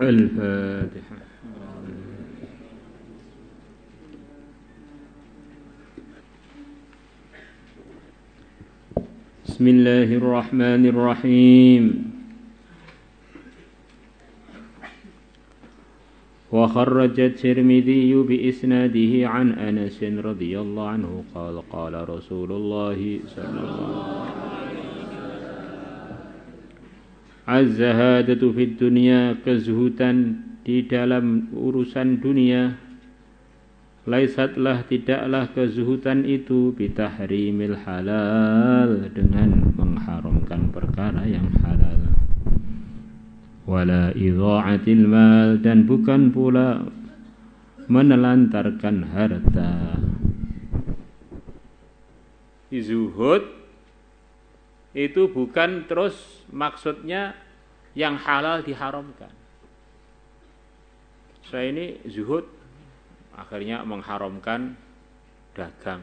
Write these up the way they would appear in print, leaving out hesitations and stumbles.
الفاتحة. بسم الله الرحمن الرحيم. وخرج الترمذي بإسناده عن أنس رضي الله عنه قال قال رسول الله صلى الله عليه وسلم Az-zahadatu fid dunya, kezuhudan di dalam urusan dunia. Laisatlah, tidaklah kezuhudan itu bitahrimil halal, dengan mengharamkan perkara yang halal. Wala idha'atil mal, dan bukan pula menelantarkan harta. Zuhud itu bukan terus maksudnya yang halal diharamkan. Saya ini zuhud akhirnya mengharamkan dagang,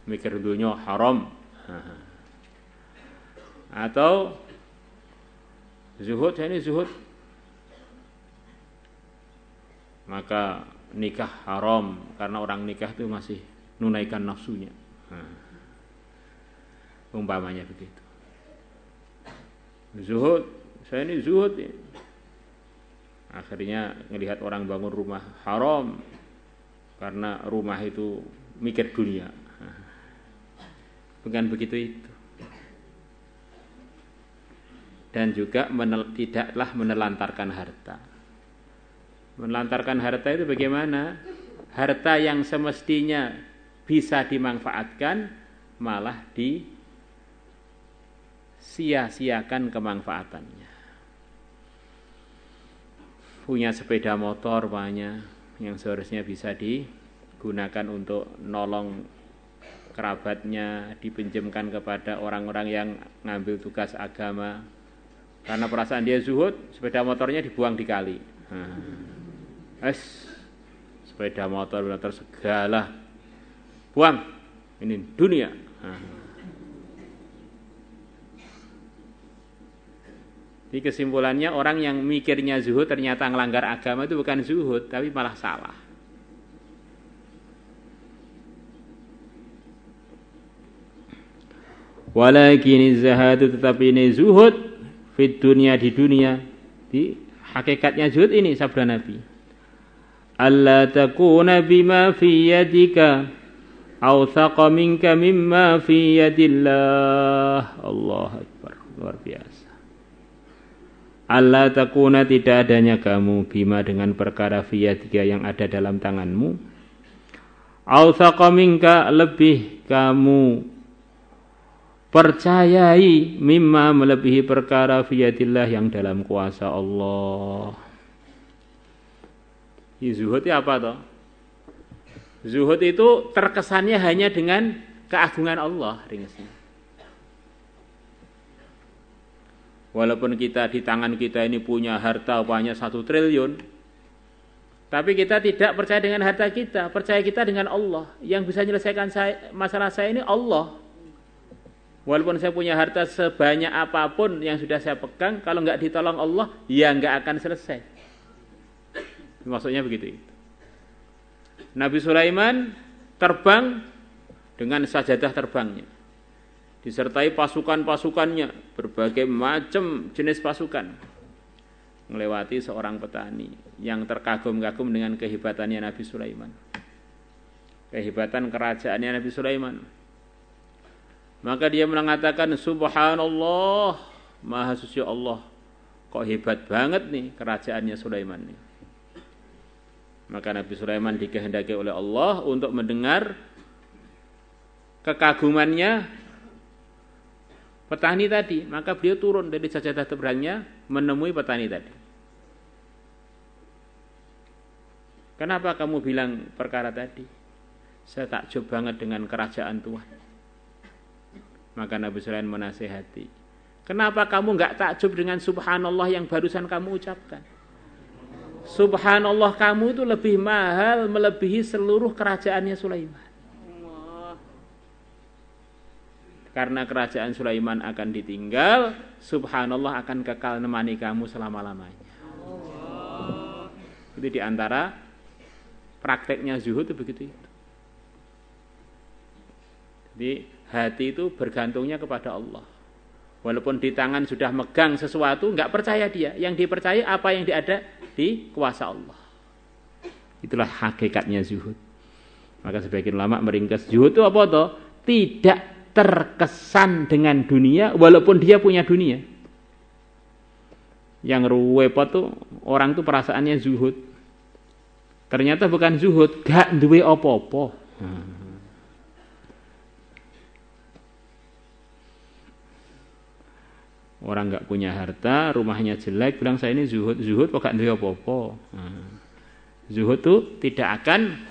mikir dunia haram. Atau zuhud, saya ini zuhud maka nikah haram karena orang nikah itu masih menunaikan nafsunya. Umpamanya begitu. Zuhud, saya ini zuhud ya. Akhirnya melihat orang bangun rumah haram karena rumah itu mikir dunia. Bukan begitu itu. Dan juga tidaklah menelantarkan harta. Menelantarkan harta itu bagaimana? Harta yang semestinya bisa dimanfaatkan malah sia-siakan kemanfaatannya. Punya sepeda motor banyak yang seharusnya bisa digunakan untuk nolong kerabatnya, dipinjamkan kepada orang-orang yang ngambil tugas agama. Karena perasaan dia zuhud, sepeda motornya dibuang di kali. Sepeda motor segala buang, ini dunia. Jadi kesimpulannya orang yang mikirnya zuhud ternyata ngelanggar agama itu bukan zuhud, tapi malah salah. Walakin zahadu, tetapi ini zuhud fit dunia, di dunia. Di hakikatnya zuhud ini sabda Nabi. Alla takuna bima fi yadika awthaqa minka mimma fi yadillah. Allah Akbar, luar biasa. Allah takuna, tidak adanya kamu bima dengan perkara fiyadika yang ada dalam tanganmu. Awthaqa minka, lebih kamu percayai, mimma, melebihi perkara fiyadillah yang dalam kuasa Allah. Zuhud itu apa toh? Zuhud itu terkesannya hanya dengan keagungan Allah, ringesnya. Walaupun kita di tangan kita ini punya harta banyak 1 triliun, tapi kita tidak percaya dengan harta kita, percaya kita dengan Allah. Yang bisa menyelesaikan masalah saya ini Allah. Walaupun saya punya harta sebanyak apapun yang sudah saya pegang, kalau nggak ditolong Allah, ya nggak akan selesai. Maksudnya begitu. Nabi Sulaiman terbang dengan sajadah terbangnya, disertai pasukan-pasukannya, berbagai macam jenis pasukan, melewati seorang petani yang terkagum-kagum dengan kehebatannya Nabi Sulaiman, kehebatan kerajaannya Nabi Sulaiman. Maka dia mengatakan, Subhanallah, Maha Suci Allah, kok hebat banget nih kerajaannya Sulaiman nih. Maka Nabi Sulaiman dikehendaki oleh Allah untuk mendengar kekagumannya petani tadi. Maka beliau turun dari sajadah terbangnya menemui petani tadi. Kenapa kamu bilang perkara tadi? Saya takjub banget dengan kerajaan Tuhan. Maka Nabi Sulaiman menasihati, kenapa kamu enggak takjub dengan subhanallah yang barusan kamu ucapkan? Subhanallah kamu itu lebih mahal, melebihi seluruh kerajaannya Sulaiman. Karena kerajaan Sulaiman akan ditinggal, subhanallah akan kekal menemani kamu selama-lamanya. Itu diantara prakteknya zuhud itu begitu itu. Jadi hati itu bergantungnya kepada Allah. Walaupun di tangan sudah megang sesuatu, nggak percaya dia. Yang dipercaya apa yang ada di kuasa Allah. Itulah hakikatnya zuhud. Maka sebagian ulama meringkas zuhud itu apa toh? Tidak terkesan dengan dunia walaupun dia punya dunia. Yang repot tuh orang tuh perasaannya zuhud. Ternyata bukan zuhud, gak duwe apa-apa. Orang gak punya harta, rumahnya jelek, bilang saya ini zuhud. Zuhud kok gak duwe apa-apa. Zuhud tuh tidak akan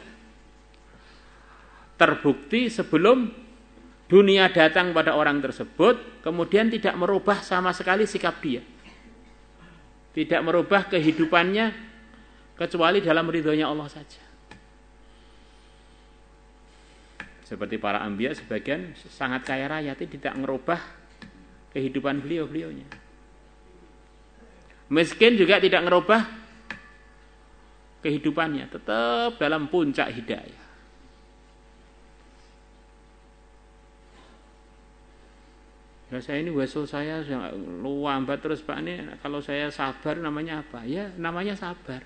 terbukti sebelum dunia datang pada orang tersebut, kemudian tidak merubah sama sekali sikap dia. Tidak merubah kehidupannya kecuali dalam ridhonya Allah saja. Seperti para anbiya sebagian sangat kaya raya, tidak merubah kehidupan beliau-beliaunya. Miskin juga tidak merubah kehidupannya, tetap dalam puncak hidayah. Ya saya ini wesel saya lambat terus Pak ini, kalau saya sabar namanya apa? Ya namanya sabar.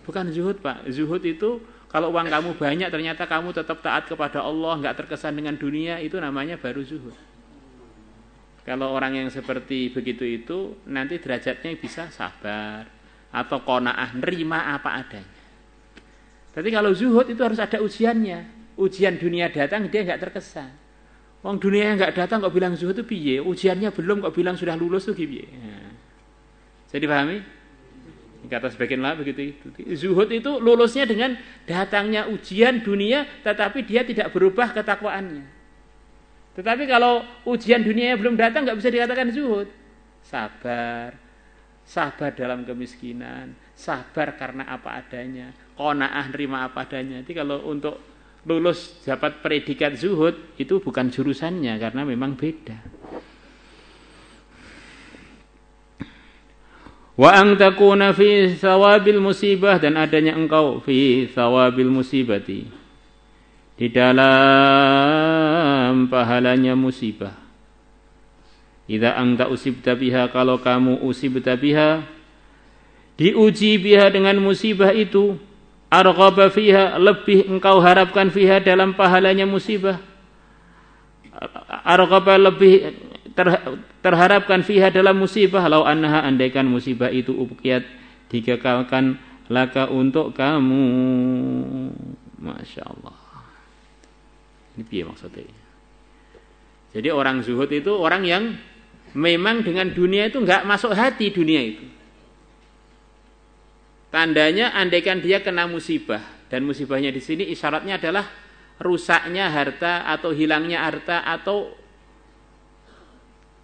Bukan zuhud Pak. Zuhud itu kalau uang kamu banyak ternyata kamu tetap taat kepada Allah, nggak terkesan dengan dunia, itu namanya baru zuhud. Kalau orang yang seperti begitu itu nanti derajatnya bisa sabar atau qanaah, nerima apa adanya. Tapi kalau zuhud itu harus ada ujiannya. Ujian dunia datang dia nggak terkesan. Wong dunia yang nggak datang kok bilang zuhud itu piye? Ujiannya belum kok bilang sudah lulus tuh piye? Nah. Jadi pahami? Kata sebagian lah begitu itu. Zuhud itu lulusnya dengan datangnya ujian dunia, tetapi dia tidak berubah ketakwaannya. Tetapi kalau ujian dunianya belum datang, nggak bisa dikatakan zuhud. Sabar, sabar dalam kemiskinan, sabar karena apa adanya, qanaah nerima apa adanya. Jadi kalau untuk lulus dapat predikat zuhud itu bukan jurusannya karena memang beda. Wa an takuna fi thawabil musibah, dan adanya engkau fi thawabil musibati, di dalam pahalanya musibah. Idza anta usibta biha, kalau kamu usibta biha, diuji biha dengan musibah itu, arghaba fiha, lebih engkau harapkan fiha dalam pahalanya musibah. Arghaba lebih terharapkan fiha dalam musibah, lau annaha, andaikan musibah itu ubqiyat, dikekalkan, laka untuk kamu. Masya Allah. Ini piye maksudnya? Jadi orang zuhud itu orang yang memang dengan dunia itu enggak masuk hati dunia itu. Tandanya andaikan dia kena musibah, dan musibahnya di sini isyaratnya adalah rusaknya harta atau hilangnya harta atau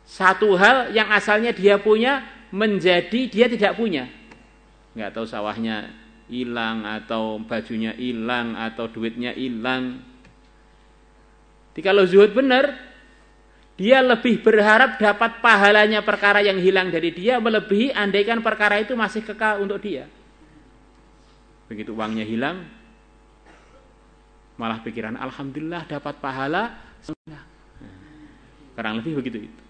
satu hal yang asalnya dia punya menjadi dia tidak punya. Enggak tahu sawahnya hilang atau bajunya hilang atau duitnya hilang. Jadi kalau zuhud benar, dia lebih berharap dapat pahalanya perkara yang hilang dari dia melebihi andaikan perkara itu masih kekal untuk dia. Begitu uangnya hilang, malah pikiran alhamdulillah dapat pahala. Kurang lebih begitu itu.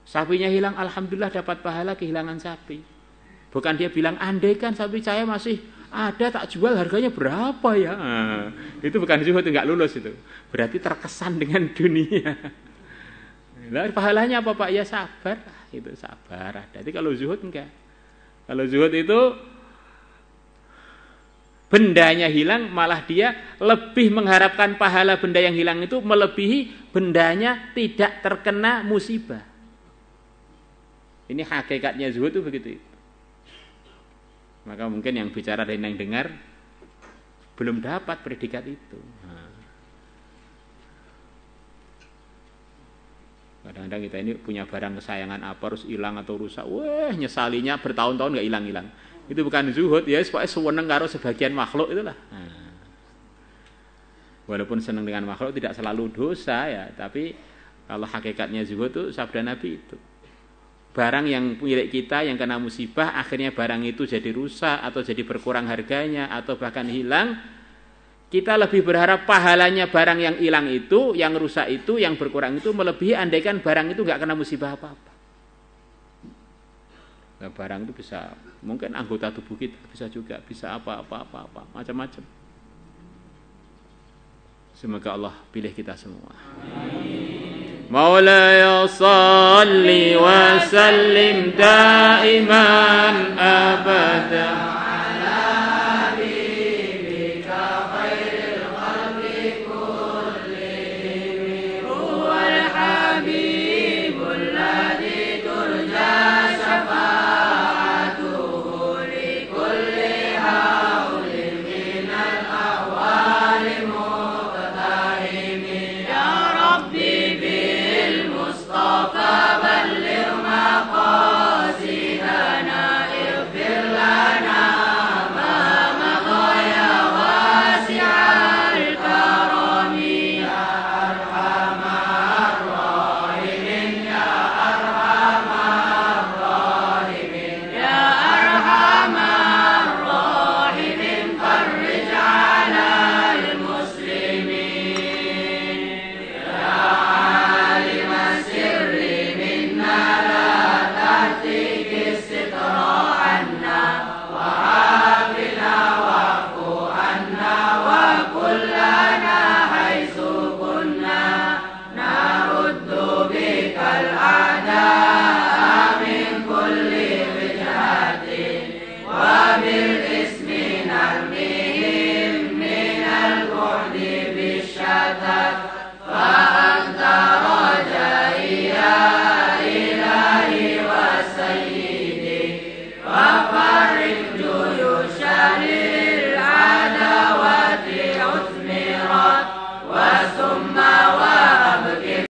Sapinya hilang, alhamdulillah dapat pahala kehilangan sapi. Bukan dia bilang andaikan sapi saya masih ada tak jual, harganya berapa ya? Itu bukan zuhud, enggak lulus itu. Berarti terkesan dengan dunia. Lah pahalanya apa Pak? Ya sabar, itu sabar. Jadi kalau zuhud enggak. Kalau zuhud itu bendanya hilang, malah dia lebih mengharapkan pahala benda yang hilang itu melebihi bendanya tidak terkena musibah. Ini hakikatnya zuhud itu begitu. Maka mungkin yang bicara dan yang dengar belum dapat predikat itu. Kadang-kadang kita ini punya barang kesayangan apa harus hilang atau rusak, wah nyesalinya bertahun-tahun nggak hilang-hilang. Itu bukan zuhud, ya pokoknya seneng karo sebagian makhluk itulah. Walaupun senang dengan makhluk tidak selalu dosa ya, tapi kalau hakikatnya zuhud itu sabda Nabi itu. barang yang milik kita yang kena musibah, akhirnya barang itu jadi rusak atau jadi berkurang harganya atau bahkan hilang, kita lebih berharap pahalanya barang yang hilang itu, yang rusak itu, yang berkurang itu melebihi andaikan barang itu nggak kena musibah apa-apa. Nah, barang itu bisa mungkin anggota tubuh kita, bisa juga, bisa apa macam-macam. Semoga Allah pilih kita semua. Maulaya salli wa sallim daiman abada